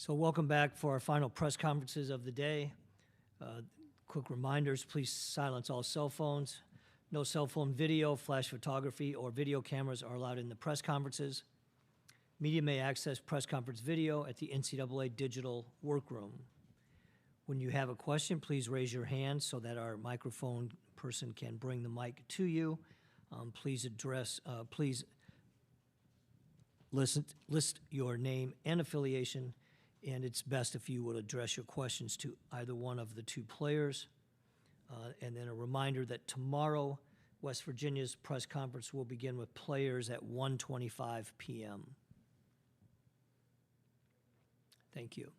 So welcome back for our final press conferences of the day. Quick reminders, please silence all cell phones. No cell phone video, flash photography, or video cameras are allowed in the press conferences. Media may access press conference video at the NCAA Digital Workroom. When you have a question, please raise your hand so that our microphone person can bring the mic to you. Please list your name and affiliation, and it's best if you would address your questions to either one of the two players. And then a reminder that tomorrow, West Virginia's press conference will begin with players at 1:25 p.m. Thank you.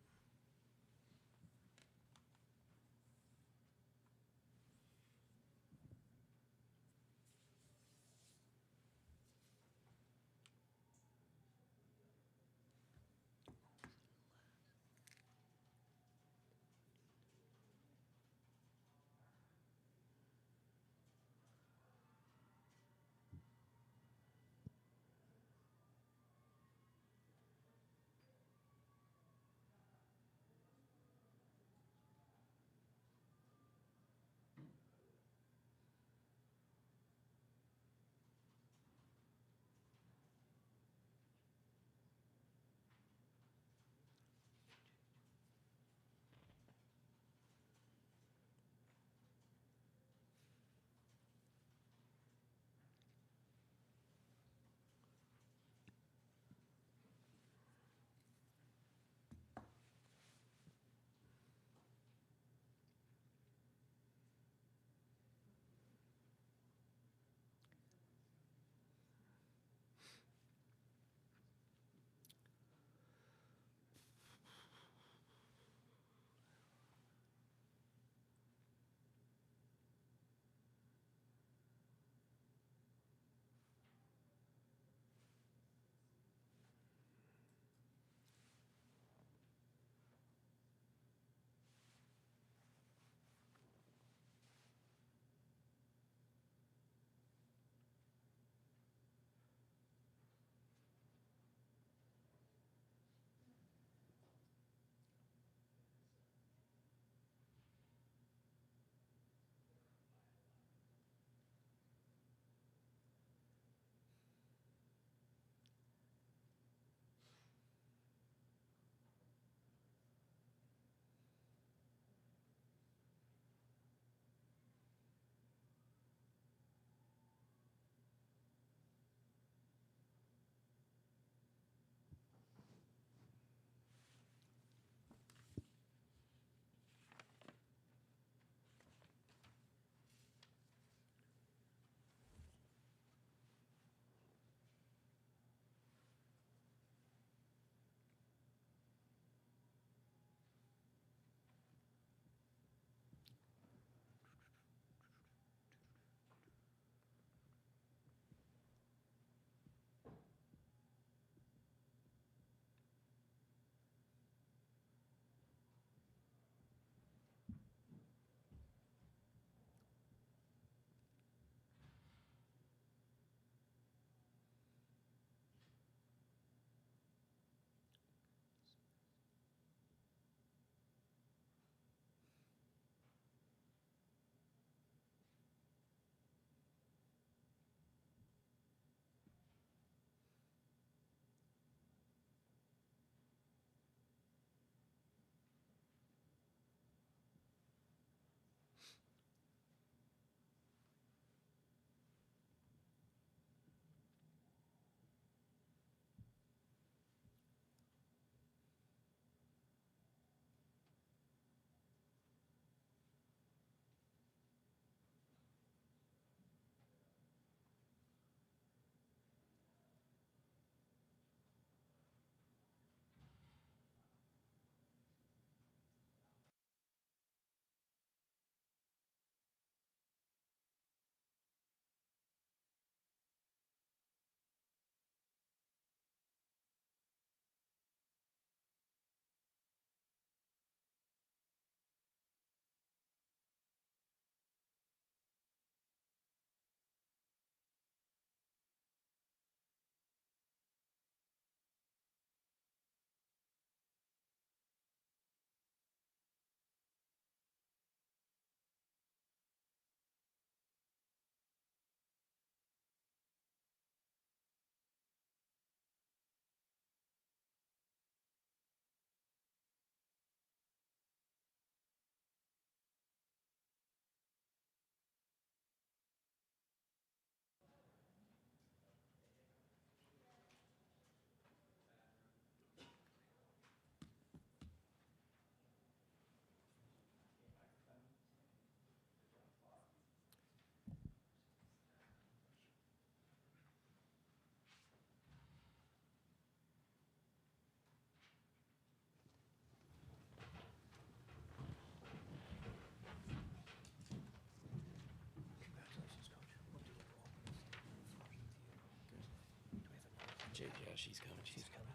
JJ, yeah, she's coming. She's coming.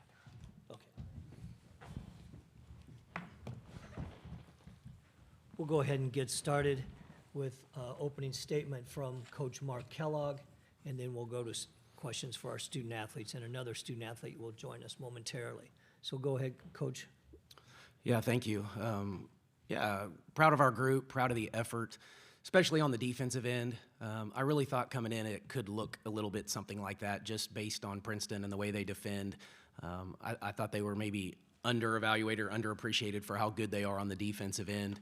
Okay. We'll go ahead and get started with opening statement from Coach Mark Kellogg, and then we'll go to questions for our student athletes, and another student athlete will join us momentarily. So go ahead, Coach. Yeah, thank you. Proud of our group, proud of the effort, especially on the defensive end. I really thought coming in it could look a little bit something like that just based on Princeton and the way they defend. I thought they were maybe under-evaluated or underappreciated for how good they are on the defensive end.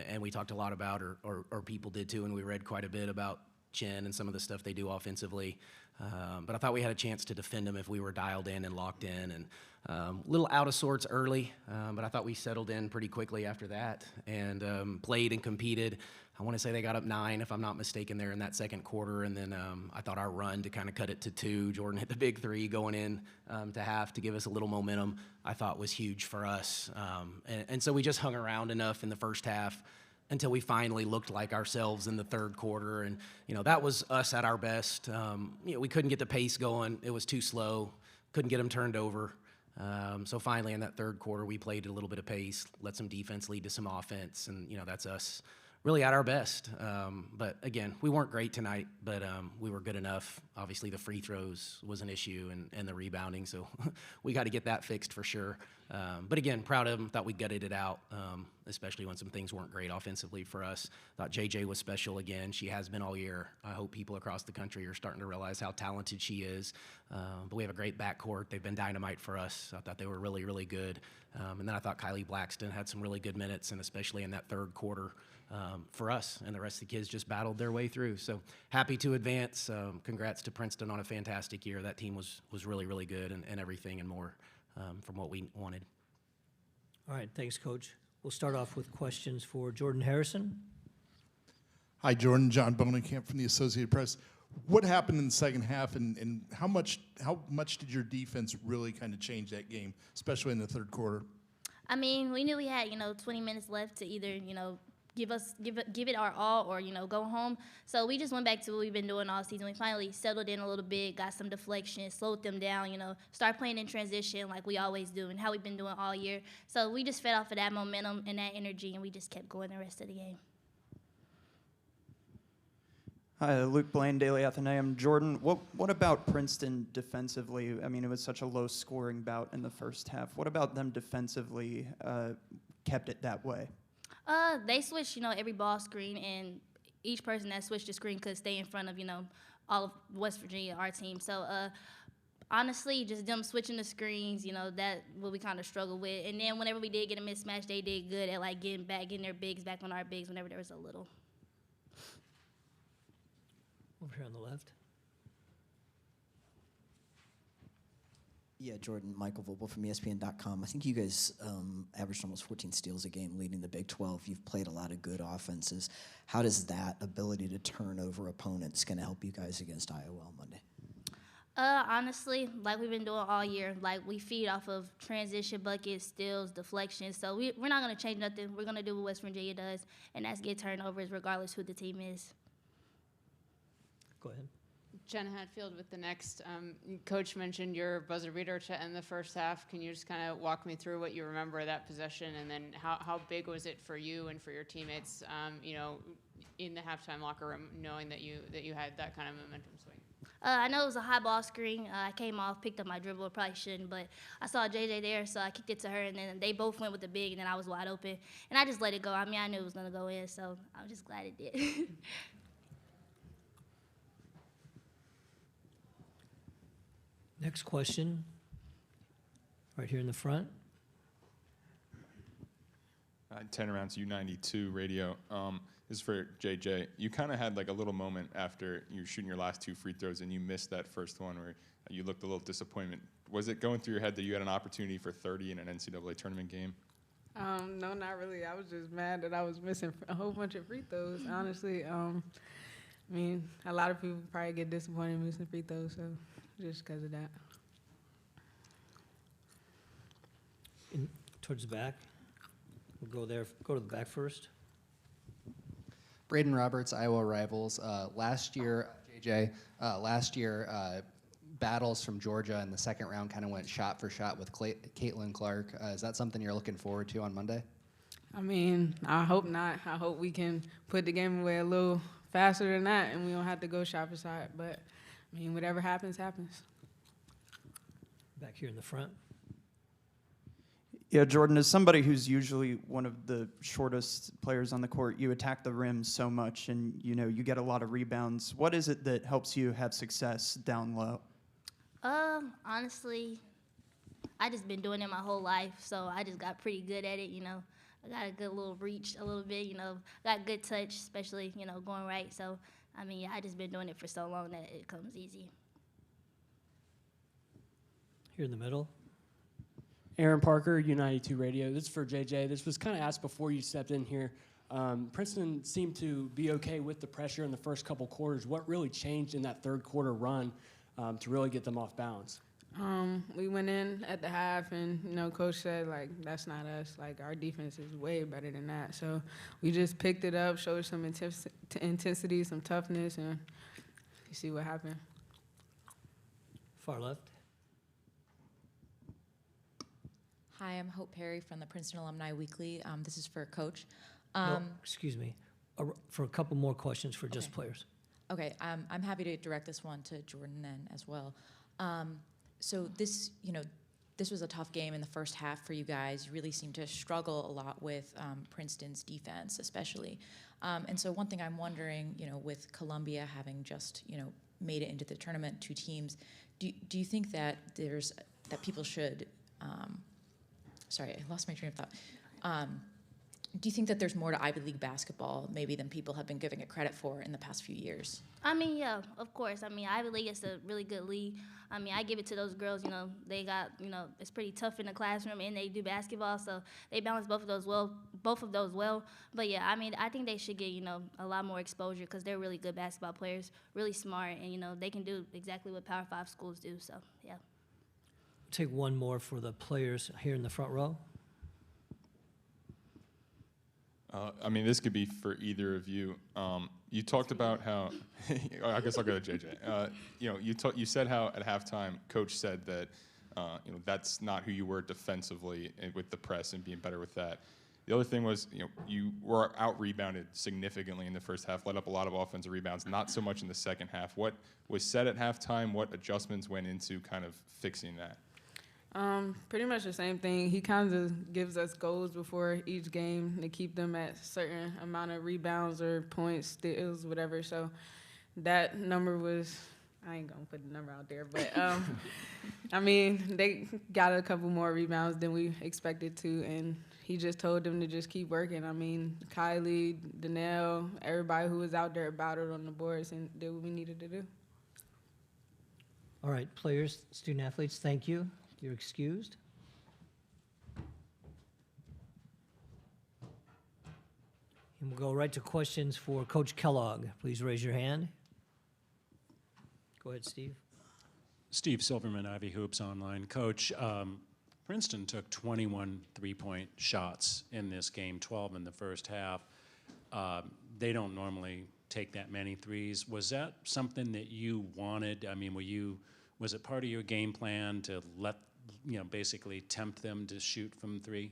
And we talked a lot about, or people did too, and we read quite a bit about Chen and some of the stuff they do offensively. But I thought we had a chance to defend them if we were dialed in and locked in. And a little out of sorts early, but I thought we settled in pretty quickly after that and played and competed. I want to say they got up 9, if I'm not mistaken, there in that second quarter. And then I thought our run to kind of cut it to 2, Jordan hit the big 3 going in to half to give us a little momentum, I thought was huge for us. And so we just hung around enough in the first half until we finally looked like ourselves in the third quarter. And, that was us at our best. We couldn't get the pace going. It was too slow. Couldn't get them turned over. So finally in that third quarter, we played a little bit of pace, let some defense lead to some offense. And, that's us really at our best. But again, we weren't great tonight, but we were good enough. Obviously the free throws was an issue and the rebounding. So we got to get that fixed for sure. But again, proud of them. Thought we gutted it out, especially when some things weren't great offensively for us. Thought JJ was special again. She has been all year. I hope people across the country are starting to realize how talented she is. But we have a great backcourt. They've been dynamite for us. I thought they were really, really good. And then I thought Kylie Blackston had some really good minutes, and especially in that third quarter for us. And the rest of the kids just battled their way through. So happy to advance. Congrats to Princeton on a fantastic year. That team was really, really good and everything and more from what we wanted. All right, thanks, Coach. We'll start off with questions for Jordan Harrison. Hi, Jordan. John Bonenkamp from the Associated Press. What happened in the second half, and how much did your defense really kind of change that game, especially in the third quarter? I mean, we knew we had 20 minutes left to either give it our all or go home. So we just went back to what we've been doing all season. We finally settled in a little bit, got some deflection, slowed them down. Start playing in transition like we always do and how we've been doing all year. So we just fed off of that momentum and that energy, and we just kept going the rest of the game. Hi, Luke Blaine, Daily Athenaeum. Jordan, what about Princeton defensively? I mean, it was such a low-scoring bout in the first half. What about them defensively kept it that way? They switched, every ball screen, and each person that switched the screen could stay in front of, all of West Virginia, our team. So, honestly, just them switching the screens, that what we kind of struggled with. And then whenever we did get a mismatch, they did good at, getting their bigs back on our bigs whenever there was a little. Over here on the left. Yeah, Jordan, Michael Vogel from ESPN.com. I think you guys averaged almost 14 steals a game leading the Big 12. You've played a lot of good offenses. How does that ability to turn over opponents going to help you guys against Iowa on Monday? Honestly, like we've been doing all year, we feed off of transition buckets, steals, deflections. So we're not going to change nothing. We're going to do what West Virginia does, and that's get turnovers regardless who the team is. Go ahead. Jenna Hatfield with the Next. Coach mentioned your buzzer beater to end the first half. Can you just kind of walk me through what you remember of that possession, and then how big was it for you and for your teammates, in the halftime locker room, knowing that you had that kind of momentum swing? I know it was a high ball screen. I came off, picked up my dribble. Probably shouldn't, but I saw JJ there, so I kicked it to her, and then they both went with the big, and then I was wide open. And I just let it go. I mean, I knew it was going to go in, so I was just glad it did. Next question, right here in the front. 10 rounds U92 radio. This is for JJ. You kind of had a little moment after you were shooting your last 2 free throws and you missed that first one where you looked a little disappointment. Was it going through your head that you had an opportunity for 30 in an NCAA tournament game? No, not really. I was just mad that I was missing a whole bunch of free throws, honestly. I mean, a lot of people probably get disappointed missing free throws, so just because of that. Towards the back. We'll go there. Go to the back first. Braden Roberts, Iowa Rivals. Last year, JJ, battles from Georgia in the second round kind of went shot for shot with Caitlin Clark. Is that something you're looking forward to on Monday? I mean, I hope not. I hope we can put the game away a little faster than that, and we don't have to go shot for shot. But, I mean, whatever happens, happens. Back here in the front. Yeah, Jordan, as somebody who's usually one of the shortest players on the court, you attack the rim so much and, you know, you get a lot of rebounds. What is it that helps you have success down low? Honestly, I just been doing it my whole life, so I just got pretty good at it, you know. I got a good little reach a little bit, you know, got good touch, especially, you know, going right. So, I mean, yeah, I just been doing it for so long that it comes easy. Here in the middle. Aaron Parker, U92 Radio. This is for JJ. This was kind of asked before you stepped in here. Princeton seemed to be okay with the pressure in the first couple quarters. What really changed in that third quarter run to really get them off balance? We went in at the half, and, you know, Coach said, like, that's not us. Like, our defense is way better than that. So we just picked it up, showed some intensity, some toughness, and you see what happened. Far left. Hi, I'm Hope Perry from the Princeton Alumni Weekly. This is for Coach. No, excuse me. For a couple more questions for just Okay. players. Okay, I'm happy to direct this one to Jordan then as well. So this, you know, this was a tough game in the first half for you guys. You really seemed to struggle a lot with Princeton's defense, especially. And so one thing I'm wondering, you know, with Columbia having just, you know, made it into the tournament, 2 teams, do you think that that people should sorry, I lost my train of thought. Do you think that there's more to Ivy League basketball maybe than people have been giving it credit for in the past few years? I mean, yeah, of course. I mean, Ivy League is a really good league. I mean, I give it to those girls, you know, they got, you know, it's pretty tough in the classroom and they do basketball, so they balance both of those well. But yeah, I mean, I think they should get, you know, a lot more exposure because they're really good basketball players, really smart, and, you know, they can do exactly what Power 5 schools do, so yeah. Take one more for the players here in the front row. I mean, this could be for either of you. You talked about how, I guess I'll go to JJ. You know, you said how at halftime, Coach said that, you know, that's not who you were defensively with the press and being better with that. The other thing was, you know, you were out-rebounded significantly in the first half, let up a lot of offensive rebounds, not so much in the second half. What was said at halftime? What adjustments went into kind of fixing that? Pretty much the same thing. He kind of gives us goals before each game to keep them at a certain amount of rebounds or points, steals, whatever. So that number was, I ain't going to put the number out there, but, I mean, they got a couple more rebounds than we expected to, and he just told them to just keep working. I mean, Kylie, Danelle, everybody who was out there battled on the boards and did what we needed to do. All right, players, student athletes, thank you. You're excused. And we'll go right to questions for Coach Kellogg. Please raise your hand. Go ahead, Steve. Steve Silverman, Ivy Hoops Online. Coach, Princeton took 21 three-point shots in this game, 12 in the first half. They don't normally take that many threes. Was that something that you wanted? I mean, was it part of your game plan to basically tempt them to shoot from 3?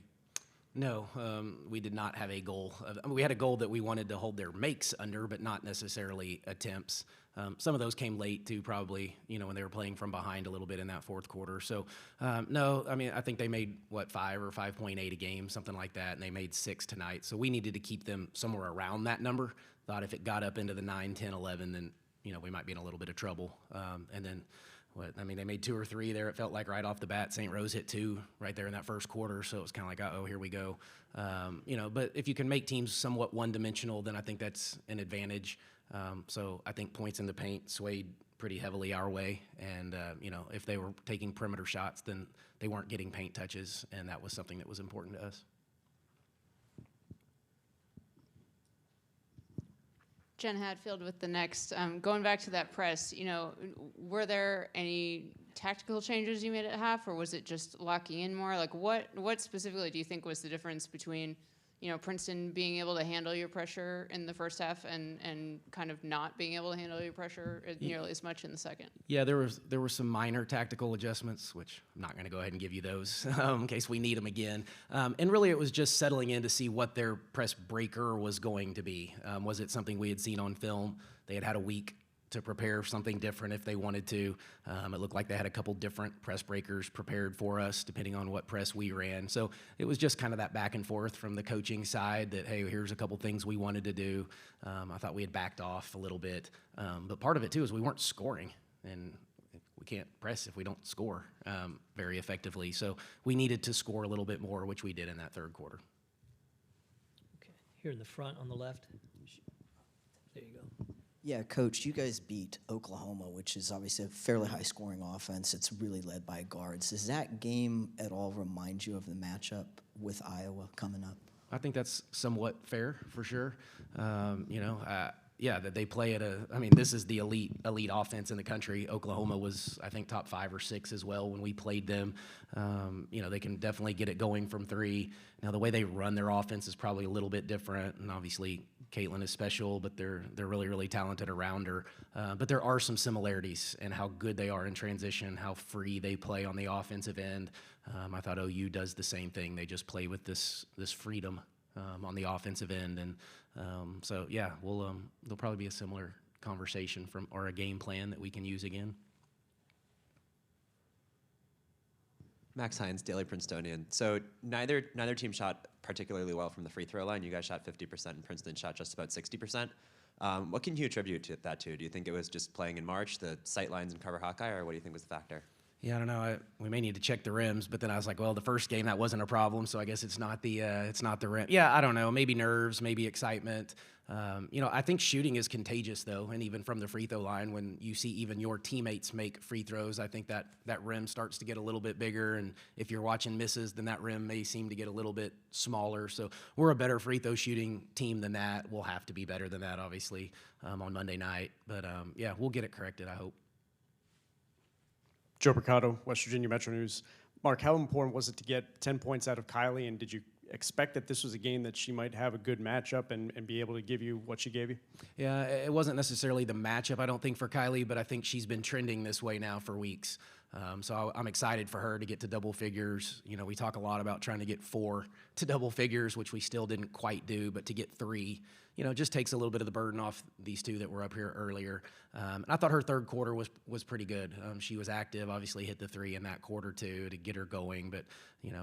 No, we did not have a goal. We had a goal that we wanted to hold their makes under, but not necessarily attempts. Some of those came late too, probably, when they were playing from behind a little bit in that fourth quarter. So, no, I mean, I think they made, 5 or 5.8 a game, something like that, and they made 6 tonight. So we needed to keep them somewhere around that number. Thought if it got up into the 9, 10, 11, then, we might be in a little bit of trouble. And then, they made 2 or 3 there. It felt like right off the bat, St. Rose hit 2 right there in that first quarter. So it was kind of like, uh-oh, here we go. But if you can make teams somewhat one-dimensional, then I think that's an advantage. So I think points in the paint swayed pretty heavily our way. And, if they were taking perimeter shots, then they weren't getting paint touches, and that was something that was important to us. Jen Hadfield with the Next. Going back to that press, were there any tactical changes you made at half, or was it just locking in more? Like, what specifically do you think was the difference between, Princeton being able to handle your pressure in the first half and kind of not being able to handle your pressure nearly as much in the second? Yeah, there were some minor tactical adjustments, which I'm not going to go ahead and give you those in case we need them again. And really, it was just settling in to see what their press breaker was going to be. Was it something we had seen on film? They had a week to prepare something different if they wanted to. It looked like they had a couple different press breakers prepared for us, depending on what press we ran. So it was just kind of that back and forth from the coaching side that, hey, here's a couple things we wanted to do. I thought we had backed off a little bit. But part of it, too, is we weren't scoring. And we can't press if we don't score very effectively. So we needed to score a little bit more, which we did in that third quarter. Okay, here in the front on the left. There you go. Yeah, Coach, you guys beat Oklahoma, which is obviously a fairly high-scoring offense. It's really led by guards. Does that game at all remind you of the matchup with Iowa coming up? I think that's somewhat fair, for sure. That they play at this is the elite offense in the country. Oklahoma was, I think, top 5 or 6 as well when we played them. They can definitely get it going from 3. Now, the way they run their offense is probably a little bit different, and obviously Caitlin is special, but they're really, really talented around her. But there are some similarities in how good they are in transition, how free they play on the offensive end. I thought OU does the same thing. They just play with this freedom on the offensive end, and there'll probably be a similar conversation or a game plan that we can use again. Max Hines, Daily Princetonian. So neither team shot particularly well from the free throw line. You guys shot 50%, and Princeton shot just about 60%. What can you attribute that to? Do you think it was just playing in March, the sight lines and cover Hawkeye, or what do you think was the factor? Yeah, I don't know. We may need to check the rims, but then I was like, well, the first game that wasn't a problem, so I guess it's not the rim. Yeah, I don't know. Maybe nerves, maybe excitement. I think shooting is contagious, though, and even from the free throw line, when you see even your teammates make free throws, I think that rim starts to get a little bit bigger, and if you're watching misses, then that rim may seem to get a little bit smaller. So we're a better free throw shooting team than that. We'll have to be better than that, obviously, on Monday night. But, we'll get it corrected, I hope. Joe Mercado, West Virginia Metro News. Mark, how important was it to get 10 points out of Kylie, and did you expect that this was a game that she might have a good matchup and be able to give you what she gave you? Yeah, it wasn't necessarily the matchup, I don't think, for Kylie, but I think she's been trending this way now for weeks. So I'm excited for her to get to double figures. We talk a lot about trying to get 4 to double figures, which we still didn't quite do, but to get 3, just takes a little bit of the burden off these 2 that were up here earlier. And I thought her third quarter was pretty good. She was active, obviously hit the 3 in that quarter too to get her going, but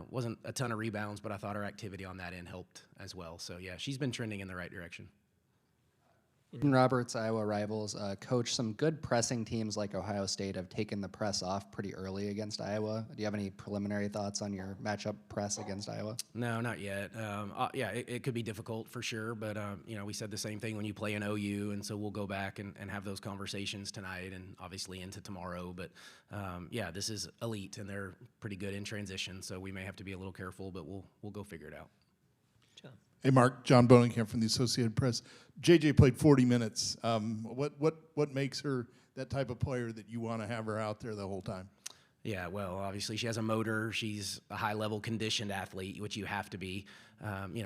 wasn't a ton of rebounds, but I thought her activity on that end helped as well. So yeah, she's been trending in the right direction. Roberts, Iowa rivals. Coach, some good pressing teams like Ohio State have taken the press off pretty early against Iowa. Do you have any preliminary thoughts on your matchup press against Iowa? No, not yet. It could be difficult for sure, but we said the same thing when you play an OU, and so we'll go back and have those conversations tonight and obviously into tomorrow. But this is elite, and they're pretty good in transition, so we may have to be a little careful, but we'll go figure it out. Hey, Mark, John Bonenkamp from the Associated Press. JJ played 40 minutes. What makes her that type of player that you want to have her out there the whole time? Yeah, well, obviously she has a motor. She's a high-level conditioned athlete, which you have to be.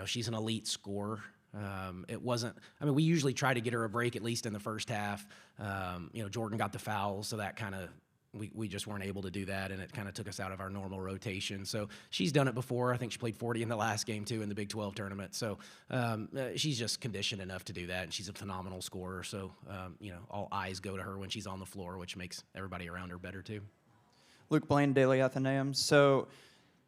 She's an elite scorer. We usually try to get her a break at least in the first half. Jordan got the foul, so that kind of we just weren't able to do that, and it kind of took us out of our normal rotation. So she's done it before. I think she played 40 in the last game, too, in the Big 12 tournament. So she's just conditioned enough to do that, and she's a phenomenal scorer. So, all eyes go to her when she's on the floor, which makes everybody around her better, too. Luke Blaine, Daily Athenaeum. So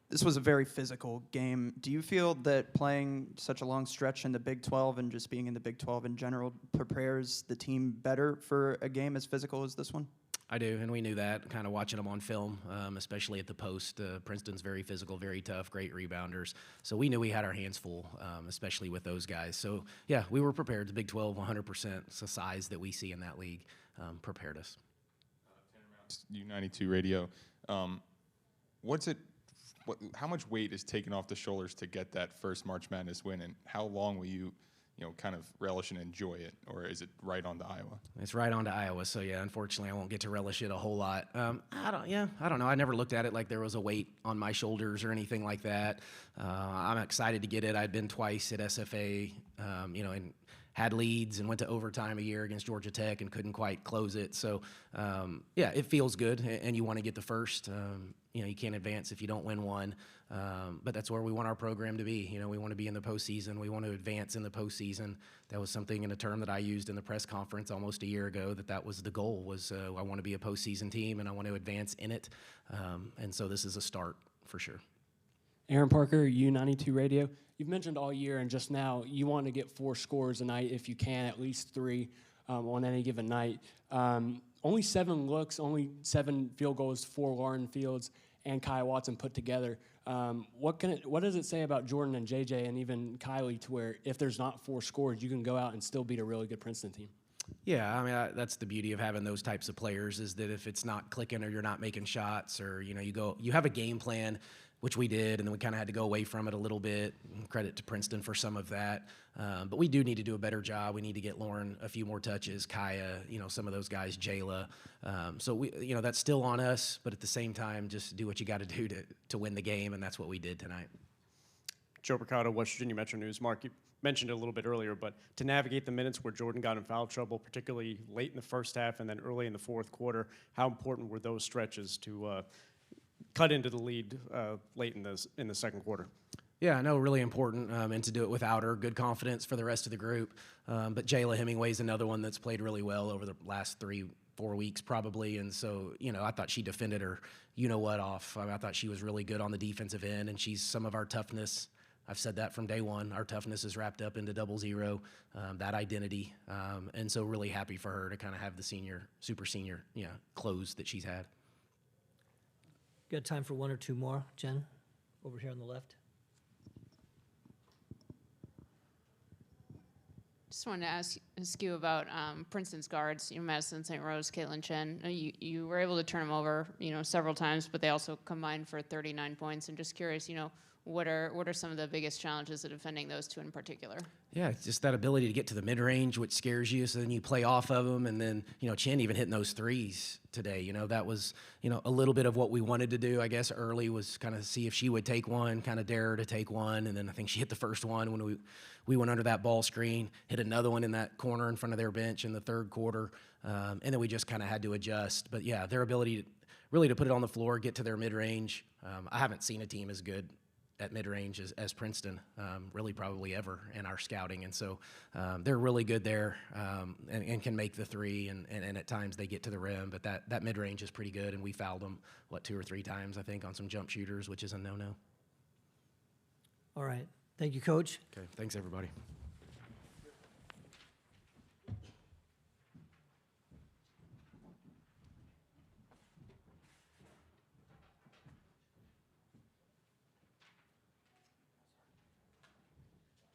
this was a very physical game. Do you feel that playing such a long stretch in the Big 12 and just being in the Big 12 in general prepares the team better for a game as physical as this one? I do, and we knew that, kind of watching them on film, especially at the post. Princeton's very physical, very tough, great rebounders. So we knew we had our hands full, especially with those guys. So, yeah, we were prepared. The Big 12, 100%, it's the size that we see in that league, prepared us. U92 radio. How much weight is taken off the shoulders to get that first March Madness win, and how long will you kind of relish and enjoy it, or is it right on to Iowa? It's right on to Iowa, so yeah, unfortunately, I won't get to relish it a whole lot. I don't know. I never looked at it like there was a weight on my shoulders or anything like that. I'm excited to get it. I'd been twice at SFA, and had leads and went to overtime a year against Georgia Tech and couldn't quite close it. So, it feels good, and you want to get the first. You can't advance if you don't win one, but that's where we want our program to be. We want to be in the postseason. We want to advance in the postseason. That was something in a term that I used in the press conference almost a year ago, that was the goal, was I want to be a postseason team, and I want to advance in it. And so this is a start for sure. Aaron Parker, U92 Radio. You've mentioned all year and just now you want to get 4 scores a night if you can, at least 3 on any given night. Only 7 looks, only 7 field goals for Lauren Fields and Kai Watson put together. What does it say about Jordan and JJ and even Kylie to where if there's not 4 scores, you can go out and still beat a really good Princeton team? Yeah, I mean, that's the beauty of having those types of players, is that if it's not clicking or you're not making shots, or you have a game plan, which we did, and then we kind of had to go away from it a little bit. Credit to Princeton for some of that. But we do need to do a better job. We need to get Lauren a few more touches, Kaya, some of those guys, Jayla. So that's still on us, but at the same time, just do what you got to do to win the game, and that's what we did tonight. Joe Mercado, West Virginia Metro News. Mark, you mentioned it a little bit earlier, but to navigate the minutes where Jordan got in foul trouble, particularly late in the first half and then early in the fourth quarter, how important were those stretches to cut into the lead late in the second quarter? Yeah, I know, really important, and to do it without her. Good confidence for the rest of the group. But Jayla Hemingway's another one that's played really well over the last 3-4 weeks probably, and so, I thought she defended her off. I thought she was really good on the defensive end, and she's some of our toughness. I've said that from day one. Our toughness is wrapped up into 0-0, that identity, and so really happy for her to kind of have the super senior close that she's had. Got time for 1 or 2 more. Jen, over here on the left. Just wanted to ask you about Princeton's guards. Madison St. Rose, Caitlin Chen. You were able to turn them over, several times, but they also combined for 39 points. I'm just curious, what are some of the biggest challenges of defending those 2 in particular? Yeah, it's just that ability to get to the mid-range, which scares you, so then you play off of them, and then, Chen even hitting those threes today, that was, a little bit of what we wanted to do, I guess, early, was kind of see if she would take one, kind of dare her to take one, and then I think she hit the first one when we went under that ball screen, hit another one in that corner in front of their bench in the third quarter, and then we just kind of had to adjust. But yeah, their ability to put it on the floor, get to their mid-range, I haven't seen a team as good at mid-range as Princeton, really probably ever in our scouting. And so they're really good there, and can make the 3, and at times they get to the rim, but that mid-range is pretty good, and we fouled them, 2 or 3 times, I think, on some jump shooters, which is a no-no. All right. Thank you, Coach. Okay, thanks, everybody.